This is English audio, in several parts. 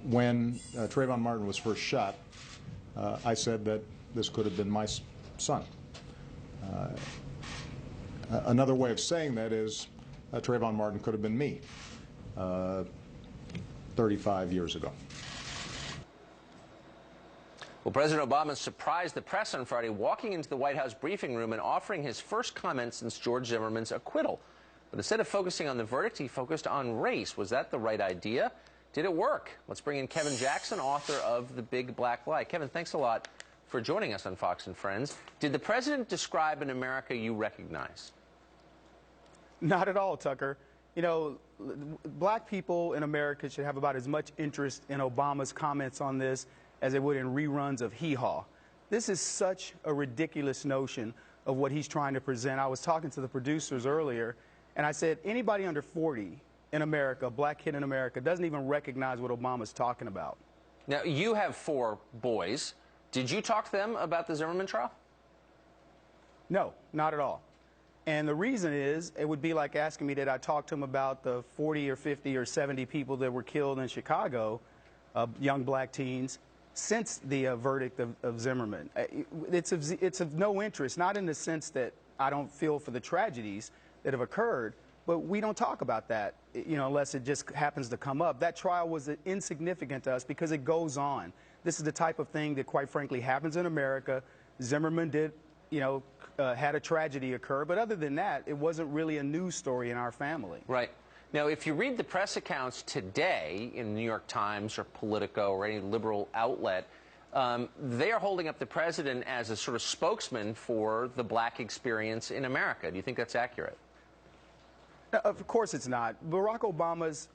when Trayvon Martin was first shot, I said that this could have been my son. Another way of saying that is Trayvon Martin could have been me 35 years ago. Well, President Obama surprised the press on Friday, walking into the White House briefing room and offering his first comment since George Zimmerman's acquittal. But instead of focusing on the verdict, he focused on race. Was that the right idea? Did it work? Let's bring in Kevin Jackson, author of The Big Black Lie. Kevin, thanks a lot for joining us on Fox and Friends. Did the president describe an America you recognize? Not at all, Tucker. You know, black people in America should have about as much interest in Obama's comments on this as they would in reruns of Hee Haw. This is such a ridiculous notion of what he's trying to present. I was talking to the producers earlier, and I said, anybody under 40 in America, a black kid in America, doesn't even recognize what Obama's talking about. Now, you have 4 boys. Did you talk to them about the Zimmerman trial? No, not at all. And the reason is, it would be like asking me, did I talk to them about the 40 or 50 or 70 people that were killed in Chicago, young black teens, since the verdict of Zimmerman. It's of no interest, not in the sense that I don't feel for the tragedies that have occurred, but we don't talk about that, you know, unless it just happens to come up. That trial was insignificant to us because it goes on. This is the type of thing that, quite frankly, happens in America. Zimmerman did, you know, had a tragedy occur, but other than that, it wasn't really a news story in our family. Right. Now, if you read the press accounts today in the New York Times or Politico or any liberal outlet, they are holding up the president as a sort of spokesman for the black experience in America. Do you think that's accurate? No, of course it's not. Barack Obama's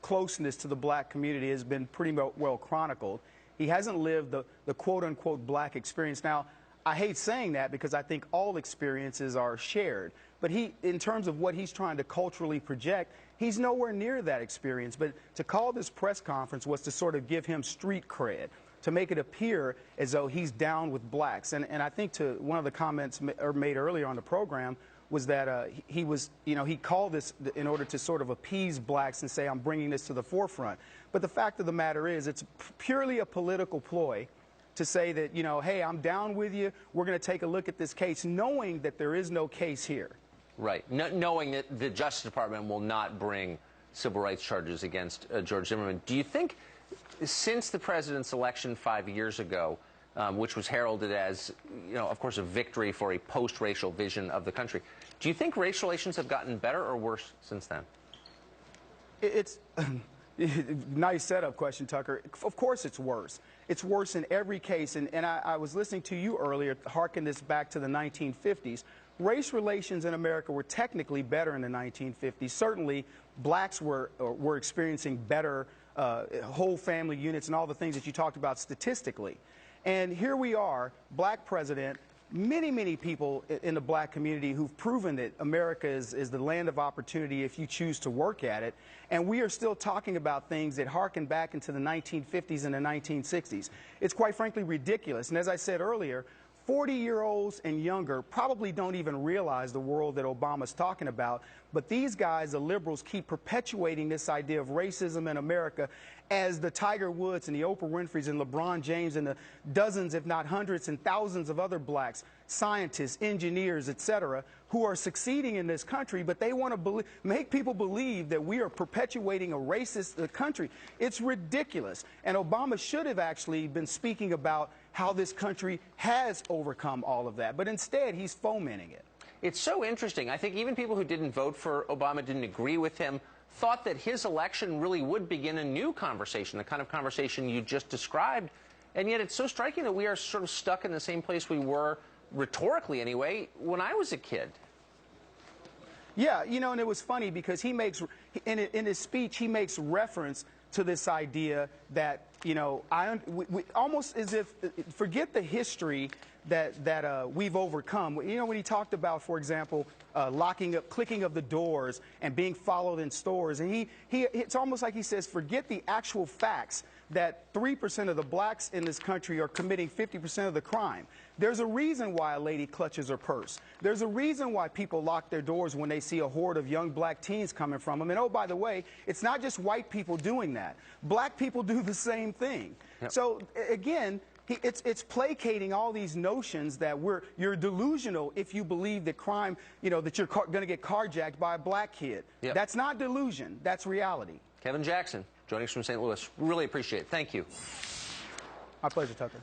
closeness to the black community has been pretty well chronicled. He hasn't lived the quote-unquote black experience. Now, I hate saying that because I think all experiences are shared. But in terms of what he's trying to culturally project, he's nowhere near that experience. But to call this press conference was to sort of give him street cred, to make it appear as though he's down with blacks. And I think to one of the comments made earlier on the program was that he called this in order to sort of appease blacks and say, I'm bringing this to the forefront. But the fact of the matter is, it's purely a political ploy to say that, you know, hey, I'm down with you. We're going to take a look at this case, knowing that there is no case here. Right. Knowing that the Justice Department will not bring civil rights charges against George Zimmerman. Do you think, since the president's election 5 years ago, which was heralded as, you know, of course, a victory for a post-racial vision of the country, do you think race relations have gotten better or worse since then? It's nice setup question, Tucker. Of course it's worse. It's worse in every case. And I was listening to you earlier, harken this back to the 1950s. Race relations in America were technically better in the 1950s. Certainly, blacks were experiencing better whole family units and all the things that you talked about statistically. And here we are, black president, many people in the black community who've proven that America is the land of opportunity if you choose to work at it. And we are still talking about things that harken back into the 1950s and the 1960s. It's quite frankly ridiculous. And as I said earlier, 40-year-olds and younger probably don't even realize the world that Obama's talking about. But these guys, the liberals, keep perpetuating this idea of racism in America as the Tiger Woods and the Oprah Winfreys and LeBron James and the dozens, if not hundreds and thousands of other blacks, scientists, engineers, etc., who are succeeding in this country, but they want to make people believe that we are perpetuating a racist country. It's ridiculous. And Obama should have actually been speaking about how this country has overcome all of that. But instead, he's fomenting it. It's so interesting. I think even people who didn't vote for Obama, didn't agree with him, thought that his election really would begin a new conversation, the kind of conversation you just described. And yet it's so striking that we are sort of stuck in the same place we were, rhetorically anyway, when I was a kid. Yeah, you know, and it was funny because he makes, in his speech, he makes reference to this idea that, you know, almost as if, forget the history that we've overcome. You know, when he talked about, for example, clicking of the doors and being followed in stores, and it's almost like he says, forget the actual facts that 3% of the blacks in this country are committing 50% of the crime. There's a reason why a lady clutches her purse. There's a reason why people lock their doors when they see a horde of young black teens coming from them. And oh, by the way, it's not just white people doing that. Black people do the same thing. Yep. So again, it's placating all these notions that you're delusional if you believe that crime, you know, that you're going to get carjacked by a black kid. Yep. That's not delusion. That's reality. Kevin Jackson joining us from St. Louis. Really appreciate it. Thank you. My pleasure, Tucker.